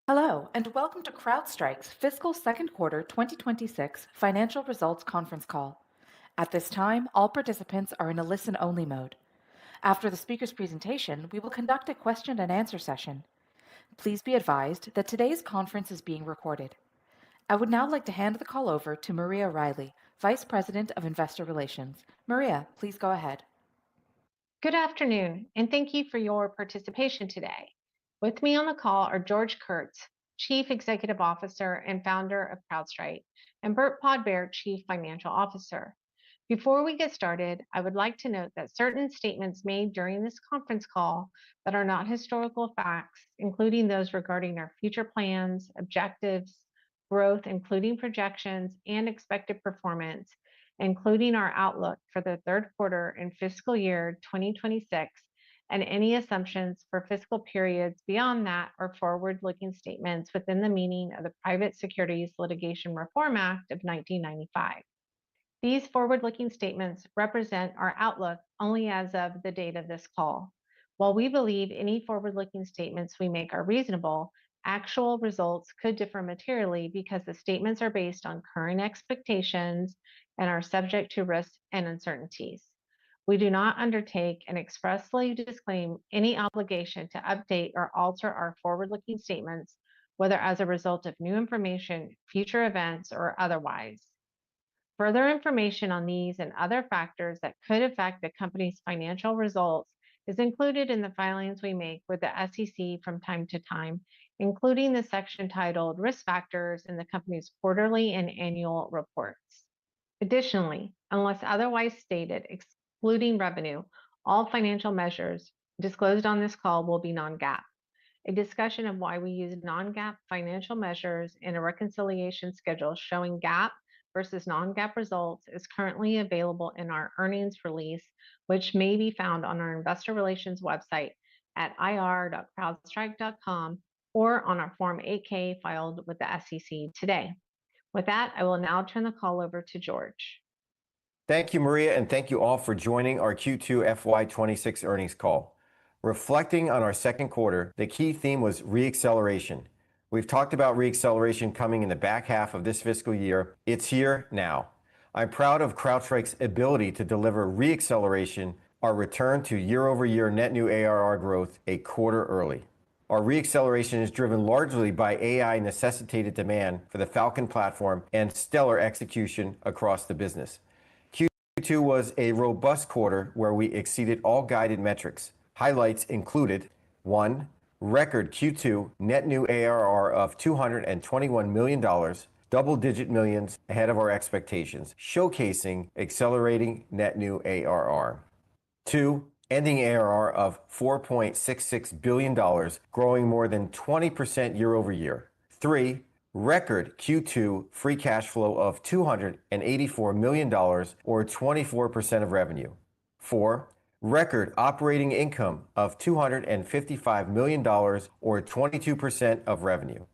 Hello, and welcome to CrowdStrike's fiscal second quarter 2026 financial results conference call. At this time, all participants are in a listen-only mode. After the speaker's presentation, we will conduct a question and answer session. Please be advised that today's conference is being recorded. I would now like to hand the call over to Maria Riley, Vice President of Investor Relations. Maria, please go ahead. Good afternoon, and thank you for your participation today. With me on the call are George Kurtz, Chief Executive Officer and founder of CrowdStrike, and Burt Podbere, Chief Financial Officer. Before we get started, I would like to note that certain statements made during this conference call that are not historical facts, including those regarding our future plans, objectives, growth, including projections, and expected performance, including our outlook for the third quarter and fiscal year 2026, and any assumptions for fiscal periods beyond that are forward-looking statements within the meaning of the Private Securities Litigation Reform Act of 1995. These forward-looking statements represent our outlook only as of the date of this call. While we believe any forward-looking statements we make are reasonable, actual results could differ materially because the statements are based on current expectations and are subject to risks and uncertainties. We do not undertake and expressly disclaim any obligation to update or alter our forward-looking statements, whether as a result of new information, future events, or otherwise. Further information on these and other factors that could affect the company's financial results is included in the filings we make with the SEC from time to time, including the section titled Risk Factors in the company's quarterly and annual reports. Additionally, unless otherwise stated, excluding revenue, all financial measures disclosed on this call will be non-GAAP. A discussion of why we use non-GAAP financial measures and a reconciliation schedule showing GAAP versus non-GAAP results is currently available in our earnings release, which may be found on our investor relations website at ir.crowdstrike.com or on our Form 8-K filed with the SEC today. With that, I will now turn the call over to George. Thank you, Maria, and thank you all for joining our Q2 FY26 earnings call. Reflecting on our second quarter, the key theme was re-acceleration. We've talked about re-acceleration coming in the back half of this fiscal year. It's here now. I'm proud of CrowdStrike's ability to deliver re-acceleration, our return to year-over-year net new ARR growth a quarter early. Our re-acceleration is driven largely by AI-necessitated demand for the Falcon platform and stellar execution across the business. Q2 was a robust quarter where we exceeded all guided metrics. Highlights included 1. Record Q2 net new ARR of $221 million, double-digit millions ahead of our expectations, showcasing accelerating net new ARR. 2. Ending ARR of $4.66 billion, growing more than 20% year over year. 3. Record Q2 free cash flow of $284 million, or 24% of revenue. 4. Record operating income of $255 million, or 22% of revenue.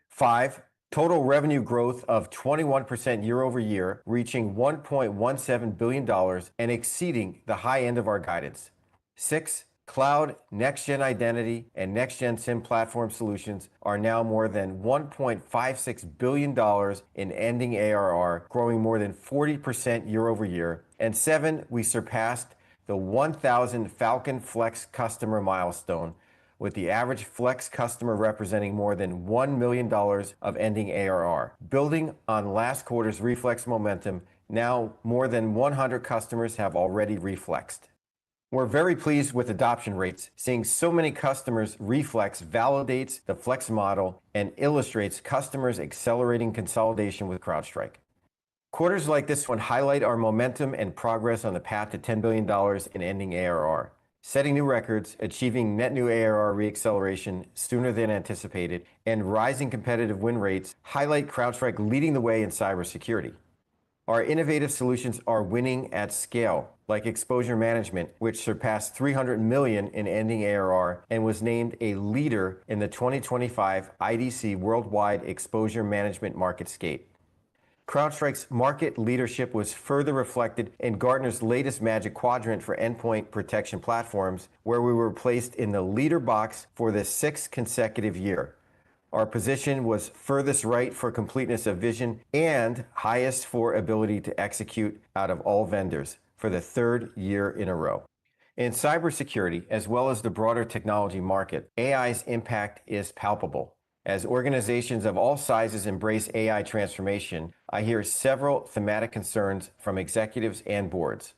5. Total revenue growth of 21% year over year, reaching $1.17 billion and exceeding the high end of our guidance. 6. Cloud, Next-Gen Identity, and Next-Gen SIEM platform solutions are now more than $1.56 billion in ending ARR, growing more than 40% year over year. And 7. We surpassed the 1,000 Falcon Flex customer milestone, with the average Flex customer representing more than $1 million of ending ARR. Building on last quarter's Reflex momentum, now more than 100 customers have already reflexed. We're very pleased with adoption rates. Seeing so many customers reflex validates the Flex model and illustrates customers accelerating consolidation with CrowdStrike. Quarters like this one highlight our momentum and progress on the path to $10 billion in ending ARR. Setting new records, achieving net new ARR re-acceleration sooner than anticipated, and rising competitive win rates highlight CrowdStrike leading the way in cybersecurity. Our innovative solutions are winning at scale, like Exposure Management, which surpassed $300 million in ending ARR and was named a leader in the 2025 IDC Worldwide Exposure Management MarketScape. CrowdStrike's market leadership was further reflected in Gartner's latest Magic Quadrant for endpoint protection platforms, where we were placed in the leader box for the 6th consecutive year. Our position was furthest right for completeness of vision and highest for ability to execute out of all vendors for the third year in a row. In cybersecurity, as well as the broader technology market, AI's impact is palpable. As organizations of all sizes embrace AI transformation, I hear several thematic concerns from executives and boards.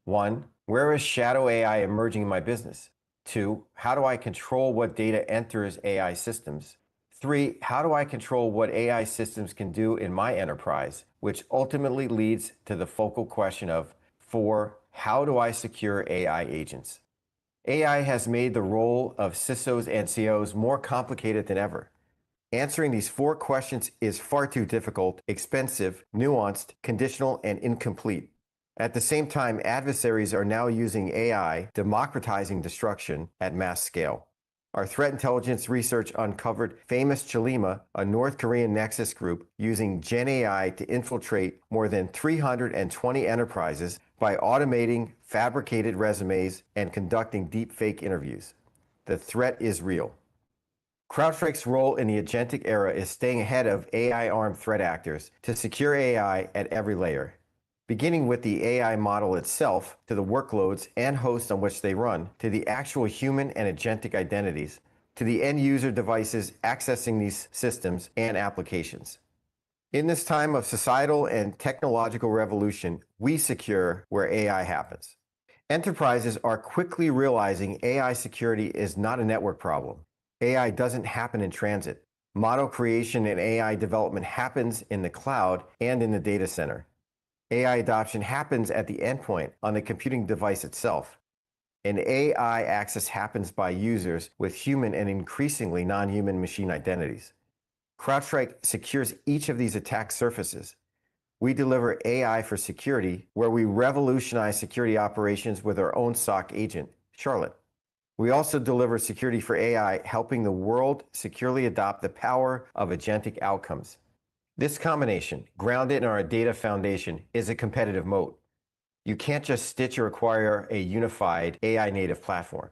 1. Where is shadow AI emerging in my business? 2. How do I control what data enters AI systems? 3. How do I control what AI systems can do in my enterprise? Which ultimately leads to the focal question of 4. How do I secure AI agents? AI has made the role of CISOs and CIOs more complicated than ever. Answering these 4 questions is far too difficult, expensive, nuanced, conditional, and incomplete. At the same time, adversaries are now using AI, democratizing destruction at mass scale. Our threat intelligence research uncovered famous Chalima, a North Korean nexus group, using Gen AI to infiltrate more than 320 enterprises by automating fabricated resumes and conducting deepfake interviews. The threat is real. CrowdStrike's role in the agentic era is staying ahead of AI-armed threat actors to secure AI at every layer, beginning with the AI model itself, to the workloads and hosts on which they run, to the actual human and agentic identities, to the end-user devices accessing these systems and applications. In this time of societal and technological revolution, we secure where AI happens. Enterprises are quickly realizing AI security is not a network problem. AI doesn't happen in transit. Model creation and AI development happens in the cloud and in the data center. AI adoption happens at the endpoint on the computing device itself. And AI access happens by users with human and increasingly non-human machine identities. CrowdStrike secures each of these attack surfaces. We deliver AI for security, where we revolutionize security operations with our own SOC agent, Charlotte. We also deliver security for AI, helping the world securely adopt the power of agentic outcomes. This combination, grounded in our data foundation, is a competitive moat. You can't just stitch or acquire a unified AI-native platform.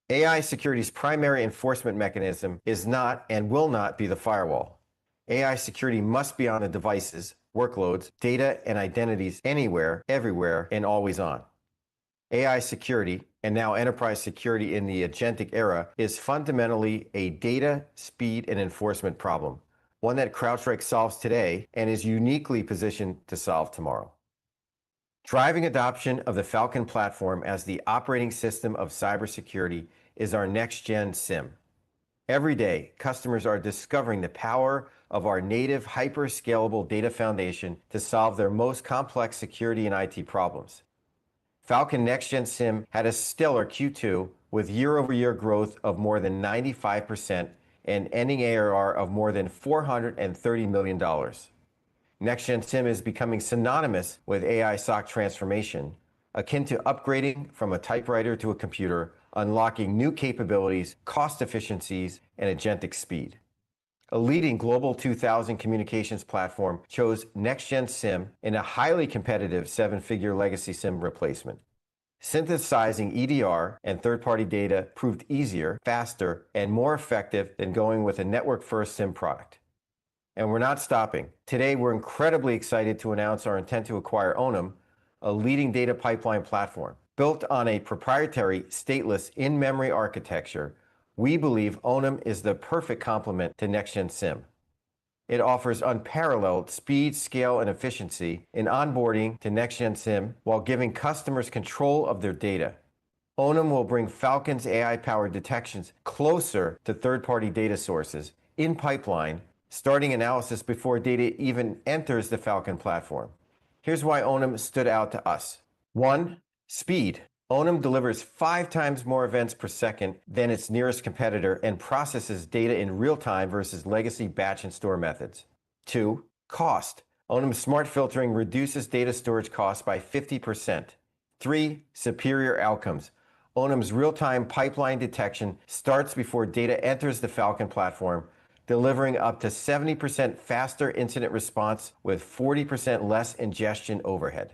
AI security's primary enforcement mechanism is not and will not be the firewall. AI security must be on the devices, workloads, data, and identities anywhere, everywhere, and always on. AI security, and now enterprise security in the agentic era, is fundamentally a data, speed, and enforcement problem, one that CrowdStrike solves today and is uniquely positioned to solve tomorrow. Driving adoption of the Falcon platform as the operating system of cybersecurity is our next-gen SIEM. Every day, customers are discovering the power of our native hyper-scalable data foundation to solve their most complex security and IT problems. Falcon Next Gen SIEM had a stellar Q2 with year-over-year growth of more than 95% and ending ARR of more than $430 million. Next Gen SIEM is becoming synonymous with AI SOC transformation, akin to upgrading from a typewriter to a computer, unlocking new capabilities, cost efficiencies, and agentic speed. A leading Global 2000 communications platform chose Next Gen SIEM in a highly competitive 7-figure legacy SIEM replacement. Synthesizing EDR and third-party data proved easier, faster, and more effective than going with a network-first SIEM product. And we're not stopping. Today, we're incredibly excited to announce our intent to acquire Onum, a leading data pipeline platform. Built on a proprietary, stateless, in-memory architecture, we believe Onum is the perfect complement to Next Gen SIEM. It offers unparalleled speed, scale, and efficiency in onboarding to Next Gen SIEM while giving customers control of their data. Onum will bring Falcon's AI-powered detections closer to third-party data sources in pipeline, starting analysis before data even enters the Falcon platform. Here's why Onum stood out to us. 1. Speed. Onum delivers 5 times more events per second than its nearest competitor and processes data in real time versus legacy batch and store methods. 2. Cost. Onum's smart filtering reduces data storage costs by 50%. 3. Superior outcomes. Onum's real-time pipeline detection starts before data enters the Falcon platform, delivering up to 70% faster incident response with 40% less ingestion overhead.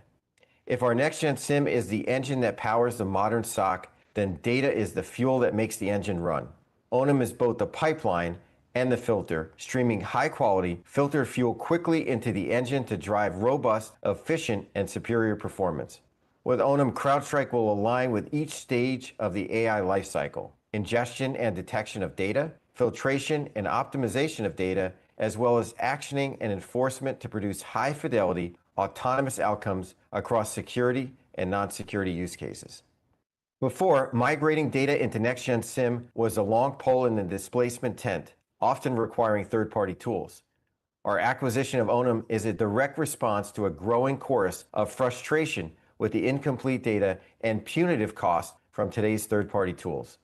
If our next-gen SIEM is the engine that powers the modern SOC, then data is the fuel that makes the engine run. Onum is both the pipeline and the filter, streaming high-quality, filtered fuel quickly into the engine to drive robust, efficient, and superior performance. With Onum, CrowdStrike will align with each stage of the AI lifecycle: ingestion and detection of data, filtration and optimization of data, as well as actioning and enforcement to produce high-fidelity, autonomous outcomes across security and non-security use cases. Before, migrating data into Next-Gen SIEM was a long pole in the displacement tent, often requiring third-party tools. Our acquisition of Onum is a direct response to a growing chorus of frustration with the incomplete data and punitive costs from today's third-party tools.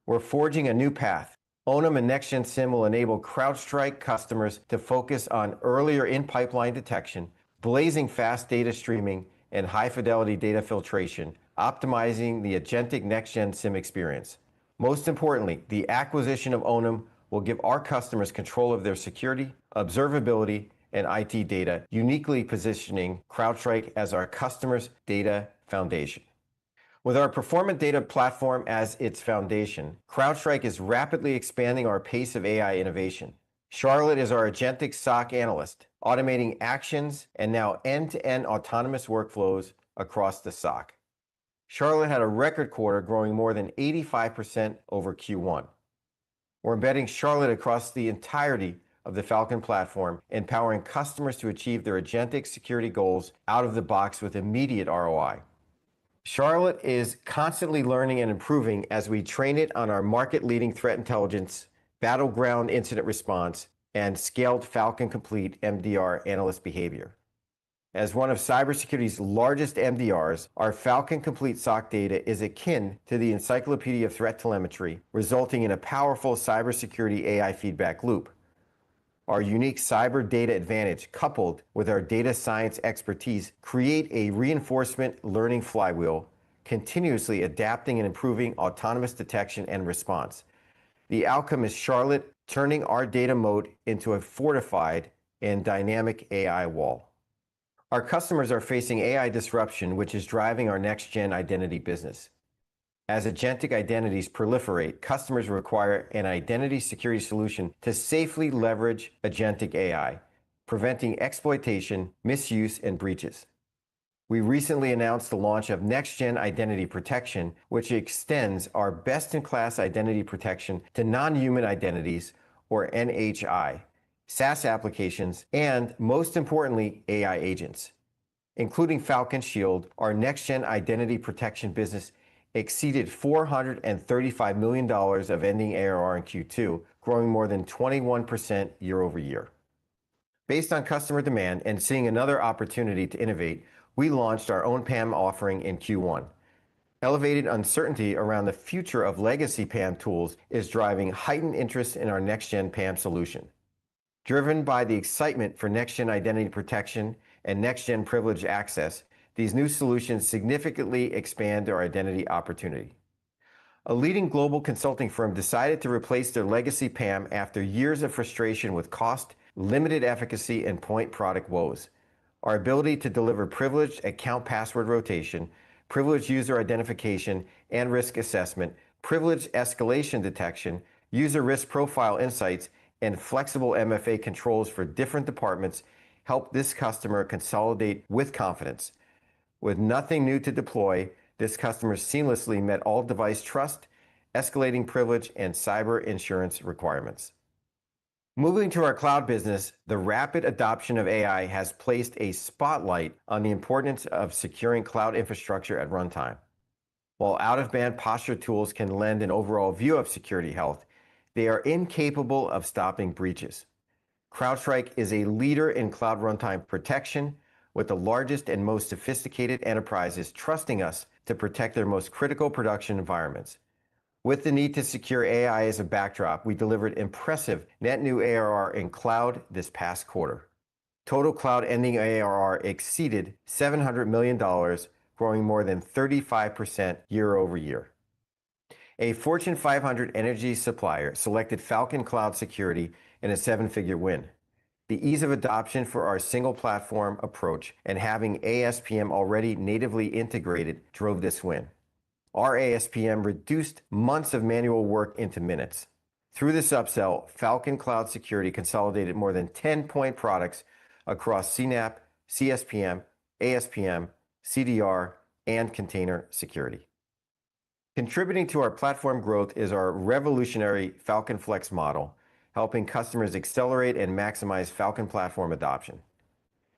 We're forging a new path. Onum and Next-Gen SIEM will enable CrowdStrike customers to focus on earlier in-pipeline detection, blazing fast data streaming, and high-fidelity data filtration, optimizing the agentic Next-Gen SIEM experience. Most importantly, the acquisition of Onum will give our customers control of their security, observability, and IT data, uniquely positioning CrowdStrike as our customers' data foundation. With our performant data platform as its foundation, CrowdStrike is rapidly expanding our pace of AI innovation. Charlotte is our agentic SOC analyst, automating actions and now end-to-end autonomous workflows across the SOC. Charlotte had a record quarter, growing more than 85% over Q1. We're embedding Charlotte across the entirety of the Falcon platform, empowering customers to achieve their agentic security goals out of the box with immediate ROI. Charlotte is constantly learning and improving as we train it on our market-leading threat intelligence, battleground incident response, and scaled Falcon Complete MDR analyst behavior. As one of cybersecurity's largest MDRs, our Falcon Complete SOC data is akin to the encyclopedia of threat telemetry, resulting in a powerful cybersecurity AI feedback loop. Our unique cyber data advantage, coupled with our data science expertise, create a reinforcement learning flywheel, continuously adapting and improving autonomous detection and response. The outcome is Charlotte turning our data moat into a fortified and dynamic AI wall. Our customers are facing AI disruption, which is driving our next-gen identity business. As agentic identities proliferate, customers require an identity security solution to safely leverage agentic AI, preventing exploitation, misuse, and breaches. We recently announced the launch of Next-Gen Identity Protection, which extends our best-in-class identity protection to non-human identities, or NHI, SaaS applications, and, most importantly, AI agents. Including Falcon Shield, our next-gen identity protection business exceeded $435 million of ending ARR in Q2, growing more than 21% year over year. Based on customer demand and seeing another opportunity to innovate, we launched our own PAM offering in Q1. Elevated uncertainty around the future of legacy PAM tools is driving heightened interest in our next-gen PAM solution. Driven by the excitement for next-gen identity protection and next-gen privileged access, these new solutions significantly expand our identity opportunity. A leading global consulting firm decided to replace their legacy PAM after years of frustration with cost, limited efficacy, and point product woes. Our ability to deliver privileged account password rotation, privileged user identification and risk assessment, privileged escalation detection, user risk profile insights, and flexible MFA controls for different departments helped this customer consolidate with confidence. With nothing new to deploy, this customer seamlessly met all device trust, escalating privilege, and cyber insurance requirements. Moving to our cloud business, the rapid adoption of AI has placed a spotlight on the importance of securing cloud infrastructure at runtime. While out-of-band posture tools can lend an overall view of security health, they are incapable of stopping breaches. CrowdStrike is a leader in cloud runtime protection, with the largest and most sophisticated enterprises trusting us to protect their most critical production environments. With the need to secure AI as a backdrop, we delivered impressive net new ARR in cloud this past quarter. Total cloud ending ARR exceeded $700 million, growing more than 35% year over year. A Fortune 500 energy supplier selected Falcon Cloud Security in a seven-figure win. The ease of adoption for our single platform approach and having ASPM already natively integrated drove this win. Our ASPM reduced months of manual work into minutes. Through this upsell, Falcon Cloud Security consolidated more than 10 point products across CNAPP, CSPM, ASPM, CDR, and container security. Contributing to our platform growth is our revolutionary Falcon Flex model, helping customers accelerate and maximize Falcon platform adoption.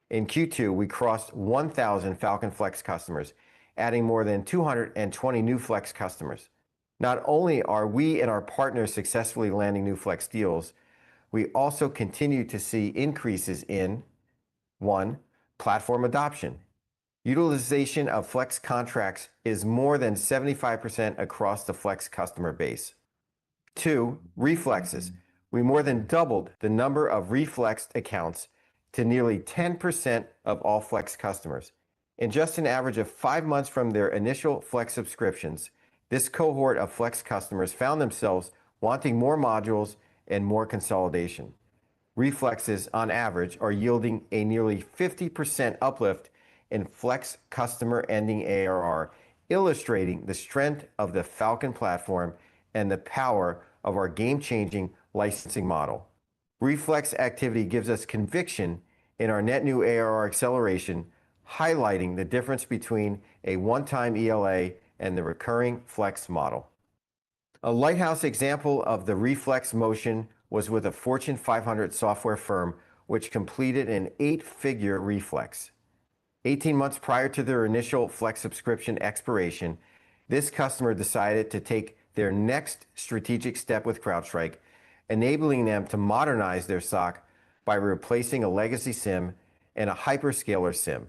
In Q2, we crossed 1,000 Falcon Flex customers, adding more than 220 new Flex customers. Not only are we and our partners successfully landing new Flex deals, we also continue to see increases in 1. Platform adoption. Utilization of Flex contracts is more than 75% across the Flex customer base. 2. Reflexes. We more than doubled the number of reflexed accounts to nearly 10% of all Flex customers. In just an average of 5 months from their initial Flex subscriptions, this cohort of Flex customers found themselves wanting more modules and more consolidation. Reflexes, on average, are yielding a nearly 50% uplift in Flex customer ending ARR, illustrating the strength of the Falcon platform and the power of our game-changing licensing model. Reflex activity gives us conviction in our net new ARR acceleration, highlighting the difference between a one-time ELA and the recurring Flex model. A lighthouse example of the Reflex motion was with a Fortune 500 software firm which completed an 8-figure Reflex. 18 months prior to their initial Flex subscription expiration, this customer decided to take their next strategic step with CrowdStrike, enabling them to modernize their SOC by replacing a legacy SIEM and a hyperscaler SIEM.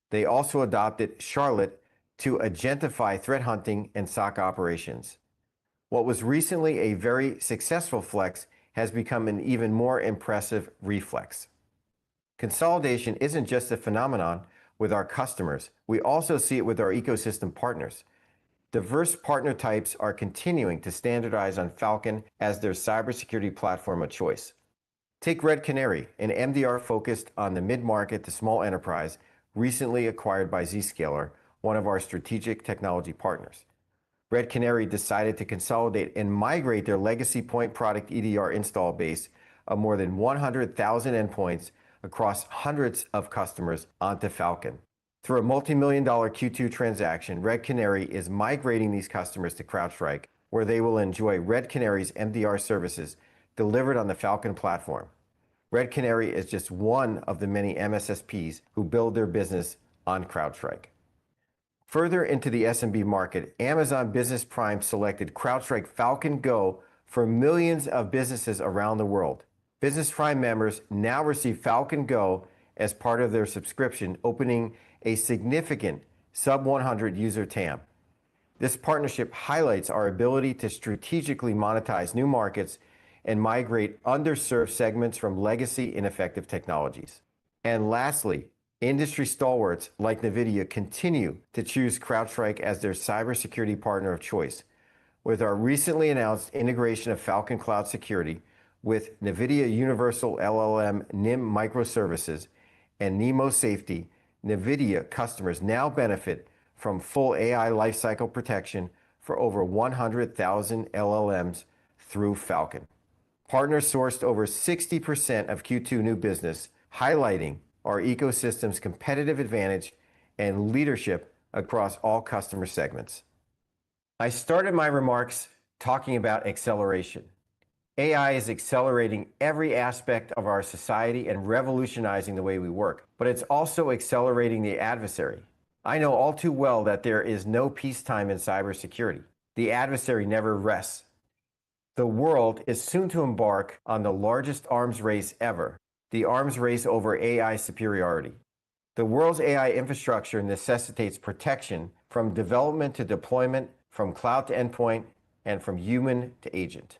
They also adopted Charlotte to agentify threat hunting and SOC operations. What was recently a very successful Flex has become an even more impressive Reflex. Consolidation isn't just a phenomenon with our customers. We also see it with our ecosystem partners. Diverse partner types are continuing to standardize on Falcon as their cybersecurity platform of choice. Take Red Canary, an MDR focused on the mid-market to small enterprise, recently acquired by Zscaler, one of our strategic technology partners. Red Canary decided to consolidate and migrate their legacy point product EDR install base of more than 100,000 endpoints across hundreds of customers onto Falcon. Through a multi-million-dollar Q2 transaction, Red Canary is migrating these customers to CrowdStrike, where they will enjoy Red Canary's MDR services delivered on the Falcon platform. Red Canary is just one of the many MSSPs who build their business on CrowdStrike. Further into the SMB market, Amazon Business Prime selected CrowdStrike Falcon Go for millions of businesses around the world. Business Prime members now receive Falcon Go as part of their subscription, opening a significant sub-100 user TAM. This partnership highlights our ability to strategically monetize new markets and migrate underserved segments from legacy ineffective technologies. And lastly, industry stalwarts like NVIDIA continue to choose CrowdStrike as their cybersecurity partner of choice. With our recently announced integration of Falcon Cloud Security with NVIDIA Universal LLM NIM microservices and NeMo Safety, NVIDIA customers now benefit from full AI lifecycle protection for over 100,000 LLMs through Falcon. Partners sourced over 60% of Q2 new business, highlighting our ecosystem's competitive advantage and leadership across all customer segments. I started my remarks talking about acceleration. AI is accelerating every aspect of our society and revolutionizing the way we work, but it's also accelerating the adversary. I know all too well that there is no peacetime in cybersecurity. The adversary never rests. The world is soon to embark on the largest arms race ever, the arms race over AI superiority. The world's AI infrastructure necessitates protection from development to deployment, from cloud to endpoint, and from human to agent.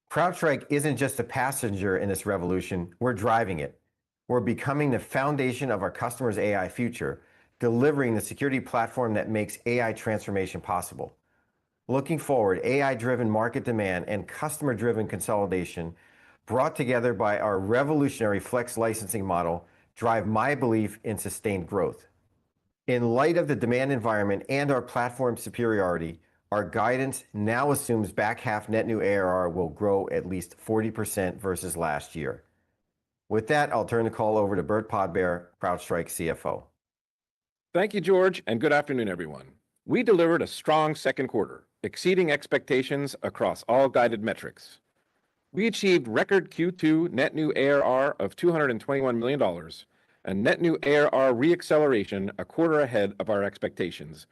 CrowdStrike isn't just a passenger in this revolution, we're driving it. We're becoming the foundation of our customers' AI future, delivering the security platform that makes AI transformation possible. Looking forward, AI-driven market demand and customer-driven consolidation, brought together by our revolutionary Flex licensing model, drive my belief in sustained growth. In light of the demand environment and our platform superiority, Our guidance now assumes back half net new ARR will grow at least 40% versus last year. With that, I'll turn the call over to Burt Podbere, CrowdStrike CFO. Thank you, George, and good afternoon, everyone. We delivered a strong second quarter, exceeding expectations across all guided metrics. We achieved record Q2 net new ARR of $221 million and net new ARR re-acceleration a quarter ahead of our expectations,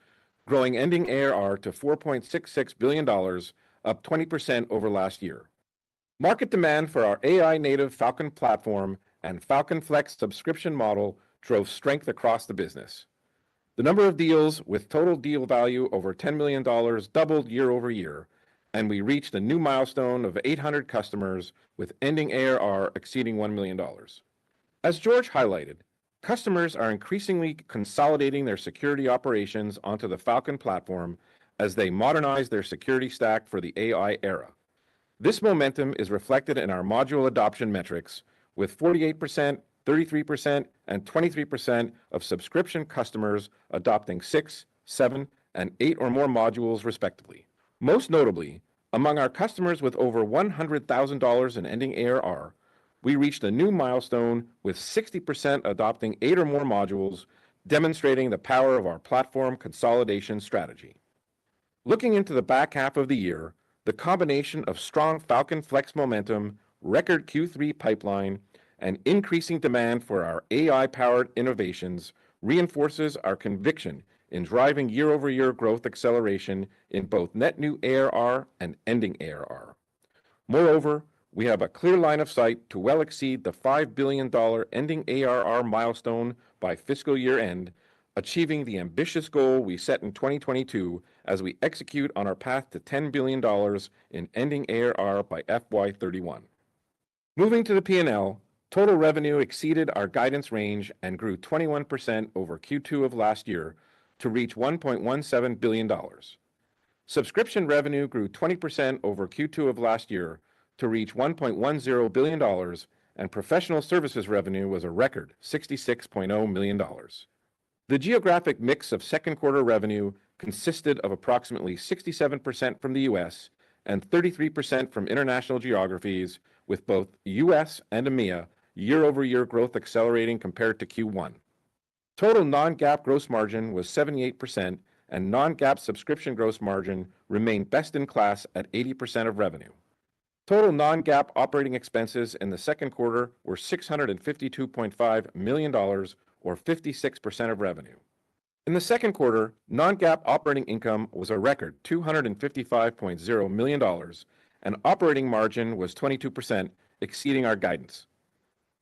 growing ending ARR to $4.66 billion, up 20% over last year. Market demand for our AI-native Falcon platform and Falcon Flex subscription model drove strength across the business. The number of deals with total deal value over $10 million doubled year over year, and we reached a new milestone of 800 customers with ending ARR exceeding $1 million. As George highlighted, customers are increasingly consolidating their security operations onto the Falcon platform as they modernize their security stack for the AI era. This momentum is reflected in our module adoption metrics, with 48%, 33%, and 23% of subscription customers adopting 6, 7, and 8 or more modules, respectively. Most notably, among our customers with over $100,000 in ending ARR, we reached a new milestone with 60% adopting 8 or more modules, demonstrating the power of our platform consolidation strategy. Looking into the back half of the year, the combination of strong Falcon Flex momentum, record Q3 pipeline, and increasing demand for our AI-powered innovations reinforces our conviction in driving year-over-year growth acceleration in both net new ARR and ending ARR. Moreover, we have a clear line of sight to well exceed the $5 billion ending ARR milestone by fiscal year end, achieving the ambitious goal we set in 2022 as we execute on our path to $10 billion in ending ARR by FY31. Moving to the P&L, total revenue exceeded our guidance range and grew 21% over Q2 of last year to reach $1.17 billion. Subscription revenue grew 20% over Q2 of last year to reach $1.10 billion, and professional services revenue was a record $66.0 million. The geographic mix of second quarter revenue consisted of approximately 67% from the US and 33% from international geographies, with both US and EMEA year-over-year growth accelerating compared to Q1. Total non-GAAP gross margin was 78%, and non-GAAP subscription gross margin remained best in class at 80% of revenue. Total non-GAAP operating expenses in the second quarter were $652.5 million, or 56% of revenue. In the second quarter, non-GAAP operating income was a record $255.0 million, and operating margin was 22%, exceeding our guidance.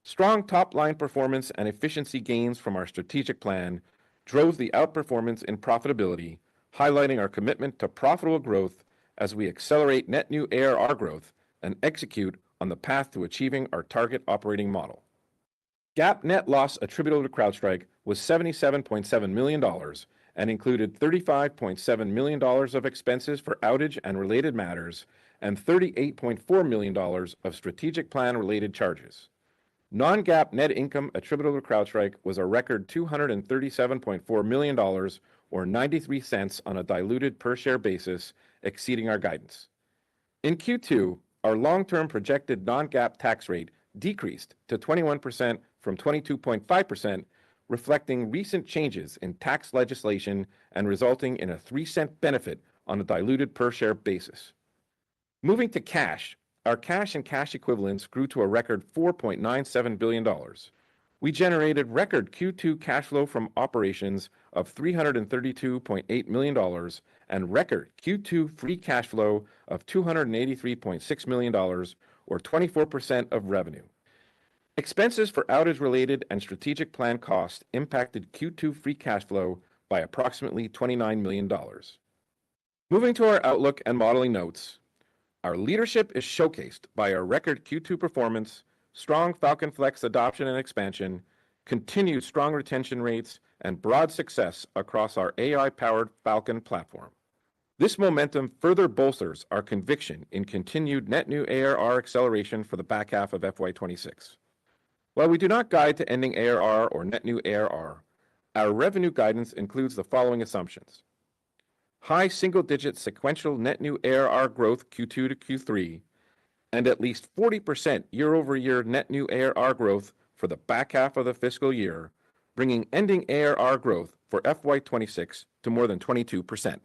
Strong top-line performance and efficiency gains from our strategic plan drove the outperformance in profitability, highlighting our commitment to profitable growth as we accelerate net new ARR growth and execute on the path to achieving our target operating model. GAAP net loss attributable to CrowdStrike was $77.7 million and included $35.7 million of expenses for outage and related matters and $38.4 million of strategic plan-related charges. Non-GAAP net income attributable to CrowdStrike was a record $237.4 million, or 93 cents on a diluted per-share basis, exceeding our guidance. In Q2, our long-term projected non-GAAP tax rate decreased to 21% from 22.5%, reflecting recent changes in tax legislation and resulting in a 3-cent benefit on a diluted per-share basis. Moving to cash, our cash and cash equivalents grew to a record $4.97 billion. We generated record Q2 cash flow from operations of $332.8 million and record Q2 free cash flow of $283.6 million, or 24% of revenue. Expenses for outage-related and strategic plan costs impacted Q2 free cash flow by approximately $29 million. Moving to our outlook and modeling notes, our leadership is showcased by our record Q2 performance, strong Falcon Flex adoption and expansion, continued strong retention rates, and broad success across our AI-powered Falcon platform. This momentum further bolsters our conviction in continued net new ARR acceleration for the back half of FY26. While we do not guide to ending ARR or net new ARR, our revenue guidance includes the following assumptions. high single-digit sequential net new ARR growth Q2 to Q3, and at least 40% year-over-year net new ARR growth for the back half of the fiscal year, bringing ending ARR growth for FY26 to more than 22%.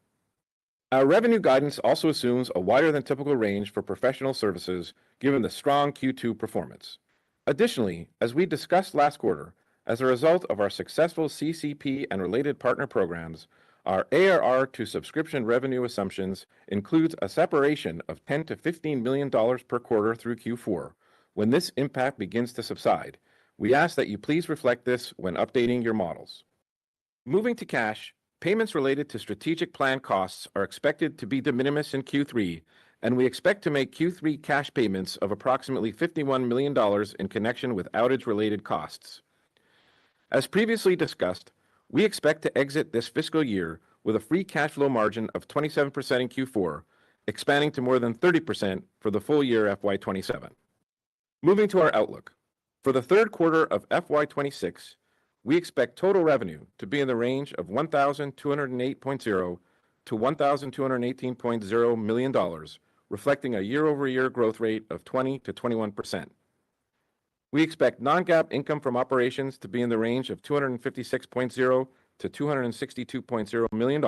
Our revenue guidance also assumes a wider than typical range for professional services given the strong Q2 performance. Additionally, as we discussed last quarter, as a result of our successful CCP and related partner programs, our ARR to subscription revenue assumptions includes a separation of $10 to $15 million per quarter through Q4. When this impact begins to subside, we ask that you please reflect this when updating your models. Moving to cash, payments related to strategic plan costs are expected to be de minimis in Q3, and we expect to make Q3 cash payments of approximately $51 million in connection with outage-related costs. As previously discussed, we expect to exit this fiscal year with a free cash flow margin of 27% in Q4, expanding to more than 30% for the full year FY27. Moving to our outlook. For the third quarter of FY26, we expect total revenue to be in the range of $1,208.0 to $1,218.0 million, reflecting a year-over-year growth rate of 20 to 21%. We expect non-GAAP income from operations to be in the range of $256.0 to $262.0 million,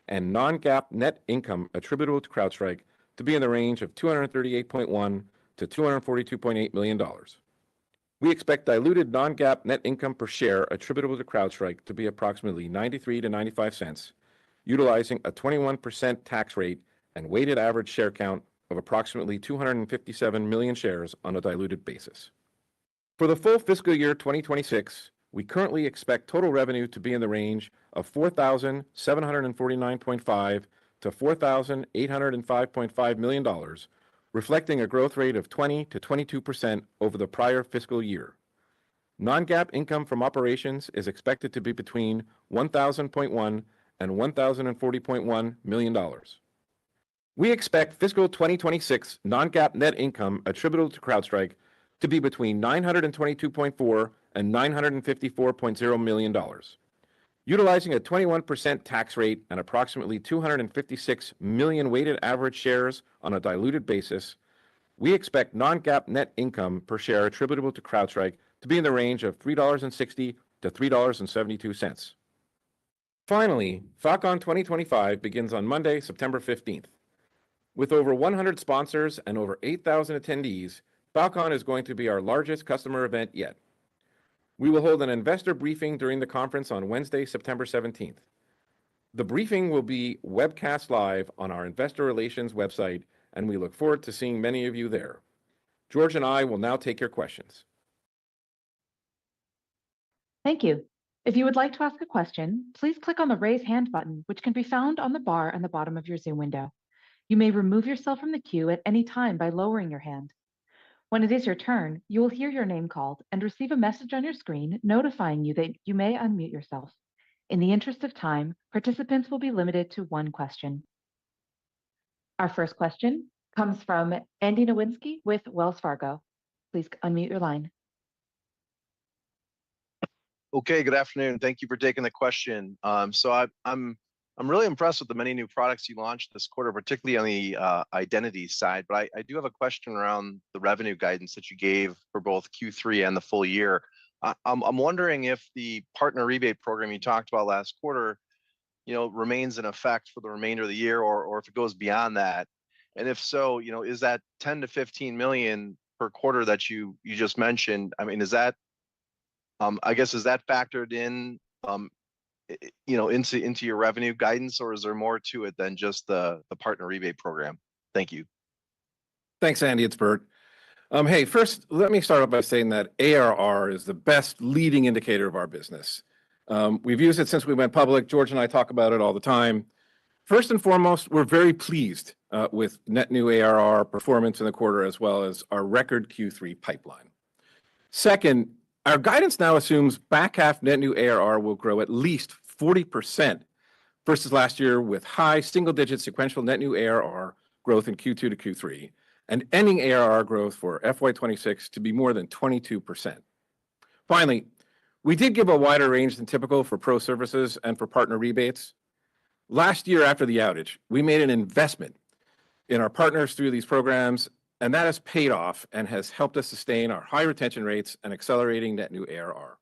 and non-GAAP net income attributable to CrowdStrike to be in the range of $238.1 to $242.8 million. We expect diluted non-GAAP net income per share attributable to CrowdStrike to be approximately 93 to 95 cents, utilizing a 21% tax rate and weighted average share count of approximately 257 million shares on a diluted basis. For the full fiscal year 2026, we currently expect total revenue to be in the range of $4,749.5 to $4,805.5 million, reflecting a growth rate of 20 to 22% over the prior fiscal year. Non-GAAP income from operations is expected to be between $1,000.1 and $1,040.1 million. We expect fiscal 2026 non-GAAP net income attributable to CrowdStrike to be between $922.4 and $954.0 million. Utilizing a 21% tax rate and approximately 256 million weighted average shares on a diluted basis, we expect non-GAAP net income per share attributable to CrowdStrike to be in the range of $3.60 to $3.72. Finally, Falcon 2025 begins on Monday, September 15th. With over 100 sponsors and over 8,000 attendees, Falcon is going to be our largest customer event yet. We will hold an investor briefing during the conference on Wednesday, September 17th. The briefing will be webcast live on our investor relations website, and we look forward to seeing many of you there. George and I will now take your questions. Thank you. If you would like to ask a question, please click on the raise hand button, which can be found on the bar on the bottom of your Zoom window. You may remove yourself from the queue at any time by lowering your hand. When it is your turn, you will hear your name called and receive a message on your screen notifying you that you may unmute yourself. In the interest of time, participants will be limited to one question. Our first question comes from Andy Nowinski with Wells Fargo. Please unmute your line. Okay, good afternoon. Thank you for taking the question. I'm really impressed with the many new products you launched this quarter, particularly on the identity side. But I do have a question around the revenue guidance that you gave for both Q3 and the full year. I'm wondering if the partner rebate program you talked about last quarter, remains in effect for the remainder of the year, or if it goes beyond that. And if so, is that 10 to 15 million per quarter that you just mentioned? I mean, is that is that factored in? Into your revenue guidance, or is there more to it than just the partner rebate program? Thank you. Thanks, Andy. It's Bert. Hey, first, let me start off by saying that ARR is the best leading indicator of our business. We've used it since we went public. George and I talk about it all the time. First and foremost, we're very pleased with net new ARR performance in the quarter, as well as our record Q3 pipeline. Second, our guidance now assumes back half net new ARR will grow at least 40% versus last year, with high single-digit sequential net new ARR growth in Q2 to Q3, and ending ARR growth for FY26 to be more than 22%. Finally, we did give a wider range than typical for pro services and for partner rebates. Last year after the outage, we made an investment in our partners through these programs, and that has paid off and has helped us sustain our high retention rates and accelerating net new ARR.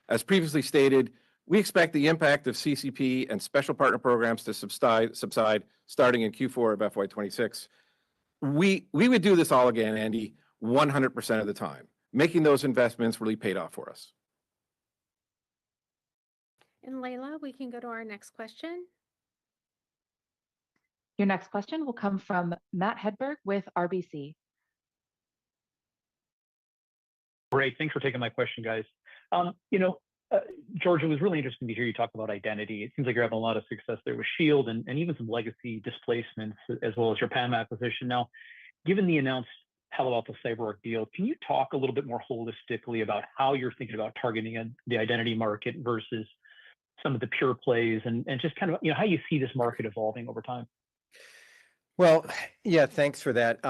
As previously stated, we expect the impact of CCP and special partner programs to subside starting in Q4 of FY26. We would do this all again, Andy, 100% of the time. Making those investments really paid off for us. And Layla, we can go to our next question. Your next question will come from Matt Hedberg with RBC. Great. Thanks for taking my question, guys. George, it was really interesting to hear you talk about identity. It seems like you're having a lot of success there with Shield and even some legacy displacements, as well as your PAM acquisition. Now, given the announced Palo Alto CyberArk deal, can you talk a little bit more holistically about how you're thinking about targeting the identity market versus some of the pure plays and just kind of how you see this market evolving over time? Well, yeah, thanks for that.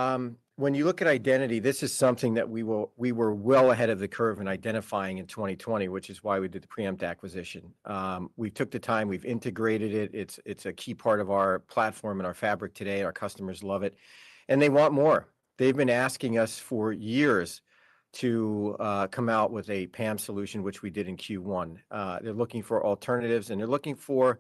When you look at identity, this is something that we were well ahead of the curve in identifying in 2020, which is why we did the Preempt acquisition. We took the time, we've integrated it. It's a key part of our platform and our fabric today. Our customers love it, and they want more. They've been asking us for years to come out with a PAM solution, which we did in Q1. They're looking for alternatives, and they're looking for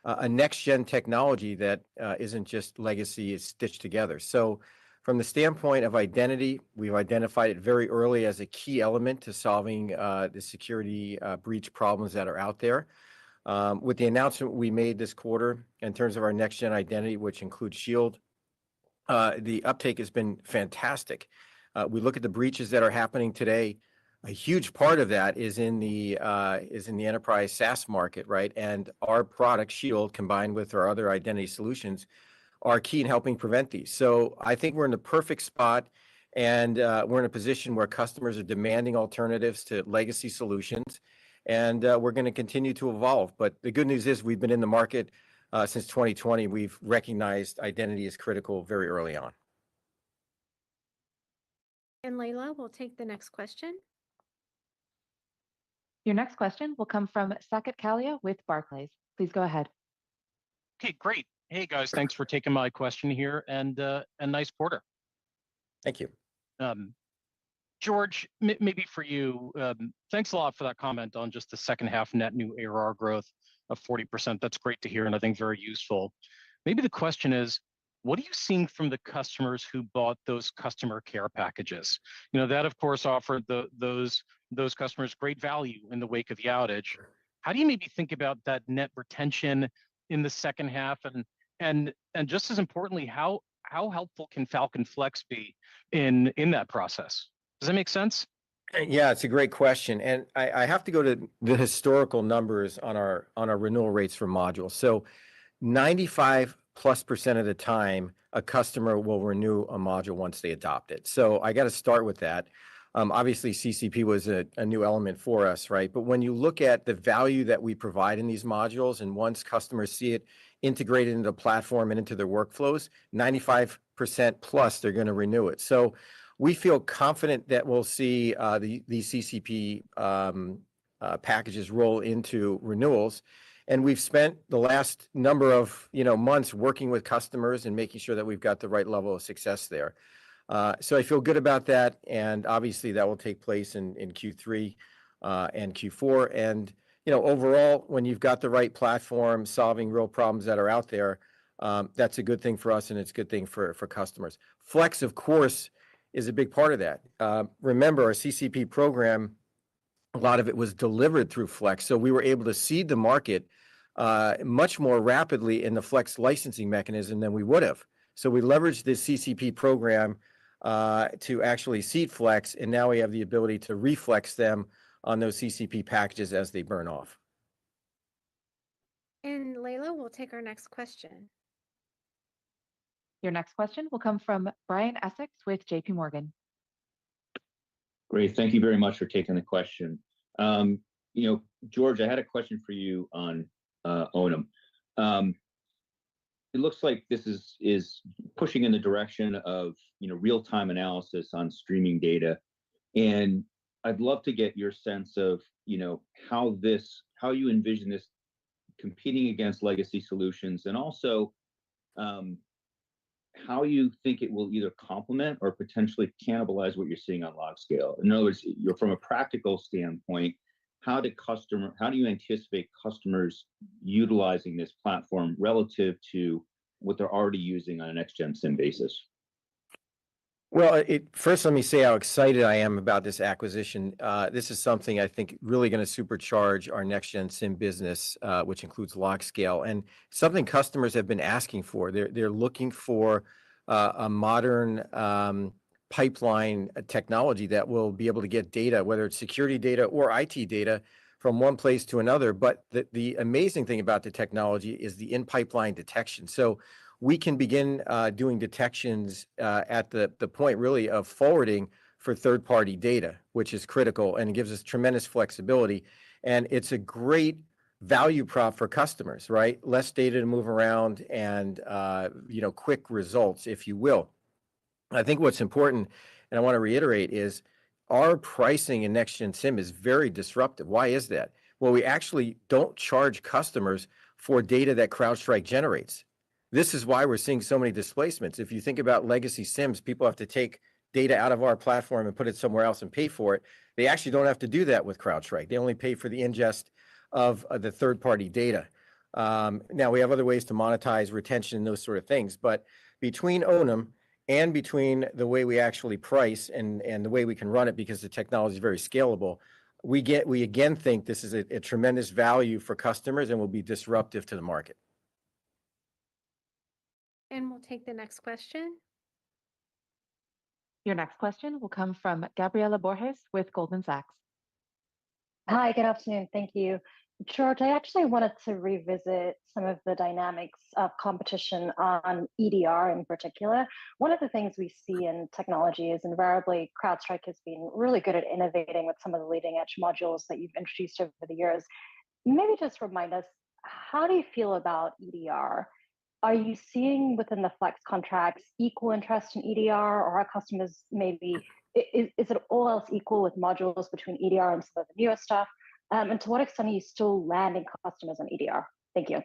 a next-gen technology that isn't just legacy, it's stitched together. So from the standpoint of identity, we've identified it very early as a key element to solving the security breach problems that are out there. With the announcement we made this quarter in terms of our next-gen identity, which includes Shield, the uptake has been fantastic. We look at the breaches that are happening today. A huge part of that is in the enterprise SaaS market, right? And our product Shield, combined with our other identity solutions, are key in helping prevent these. So I think we're in the perfect spot, and we're in a position where customers are demanding alternatives to legacy solutions, and we're going to continue to evolve. But the good news is we've been in the market since 2020. We've recognized identity is critical very early on. And Layla, we'll take the next question. Your next question will come from Saket Kalia with Barclays. Please go ahead. Okay, great. Hey guys, thanks for taking my question here, and a nice quarter. Thank you. George, maybe for you, thanks a lot for that comment on just the second half net new ARR growth of 40%. That's great to hear, and I think very useful. Maybe the question is, what are you seeing from the customers who bought those customer care packages? That of course offered those customers great value in the wake of the outage. How do you maybe think about that net retention in the second half, and just as importantly, how helpful can Falcon Flex be in that process? Does that make sense? Yeah, it's a great question, and I have to go to the historical numbers on our renewal rates for modules. So 95+% of the time, a customer will renew a module once they adopt it. So I got to start with that. Obviously, CCP was a new element for us, right? But when you look at the value that we provide in these modules, and once customers see it integrated into the platform and into their workflows, 95%+, they're going to renew it. So we feel confident that we'll see the CCP packages roll into renewals. And we've spent the last number of months working with customers and making sure that we've got the right level of success there. So I feel good about that, and obviously that will take place in Q3 and Q4. And overall, when you've got the right platform solving real problems that are out there, that's a good thing for us, and it's a good thing for customers. Flex, of course, is a big part of that. Remember, our CCP program, a lot of it was delivered through Flex, so we were able to seed the market much more rapidly in the Flex licensing mechanism than we would have. So we leveraged this CCP program to actually seed Flex, and now we have the ability to reflex them on those CCP packages as they burn off. And Layla, we'll take our next question. Your next question will come from Brian Essex with JP Morgan. Great. Thank you very much for taking the question. George, I had a question for you on Onum. It looks like this is pushing in the direction of real-time analysis on streaming data, and I'd love to get your sense of how you envision this competing against legacy solutions, and also how you think it will either complement or potentially cannibalize what you're seeing on log scale. In other words, you're from a practical standpoint, how do you anticipate customers utilizing this platform relative to what they're already using on a next-gen SIM basis? Well, first, let me say how excited I am about this acquisition. This is something I think really going to supercharge our next-gen SIM business, which includes log scale, and something customers have been asking for. They're looking for a modern pipeline technology that will be able to get data, whether it's security data or IT data, from one place to another. But the amazing thing about the technology is the in-pipeline detection. So we can begin doing detections at the point really of forwarding for third-party data, which is critical and gives us tremendous flexibility. And it's a great value prop for customers, right? Less data to move around and quick results, if you will. I think what's important, and I want to reiterate, is our pricing in next-gen SIM is very disruptive. Why is that? Well, we actually don't charge customers for data that CrowdStrike generates. This is why we're seeing so many displacements. If you think about legacy SIMs, people have to take data out of our platform and put it somewhere else and pay for it. They actually don't have to do that with CrowdStrike. They only pay for the ingest of the third-party data. Now, we have other ways to monetize retention and those sort of things, but between Onum and between the way we actually price and the way we can run it, because the technology is very scalable, we again think this is a tremendous value for customers and will be disruptive to the market. And we'll take the next question. Your next question will come from Gabriela Borges with Goldman Sachs. Hi, good afternoon. Thank you. George, I actually wanted to revisit some of the dynamics of competition on EDR in particular. One of the things we see in technology is invariably CrowdStrike has been really good at innovating with some of the leading edge modules that you've introduced over the years. Maybe just remind us, how do you feel about EDR? Are you seeing within the Flex contracts equal interest in EDR, or are customers maybe, is it all else equal with modules between EDR and some of the newer stuff? And to what extent are you still landing customers on EDR? Thank you.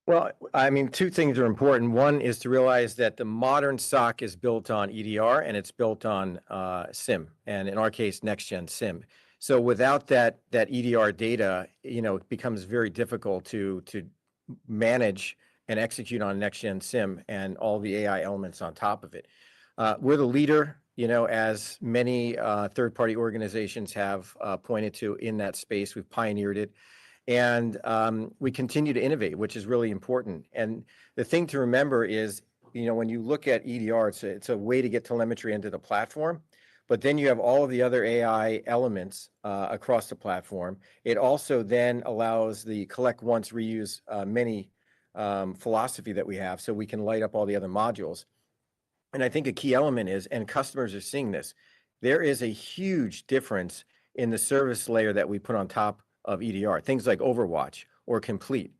Well, I mean, two things are important. One is to realize that the modern SOC is built on EDR and it's built on SIM, and in our case, next-gen SIM. So without that EDR data, it becomes very difficult to manage and execute on next-gen SIM and all the AI elements on top of it. We're the leader, as many third-party organizations have pointed to in that space. We've pioneered it, and we continue to innovate, which is really important. And the thing to remember is, when you look at EDR, it's a way to get telemetry into the platform, but then you have all of the other AI elements across the platform. It also then allows the collect once, reuse many philosophy that we have, so we can light up all the other modules. And I think a key element is, and customers are seeing this, there is a huge difference in the service layer that we put on top of EDR, things like Overwatch or Complete.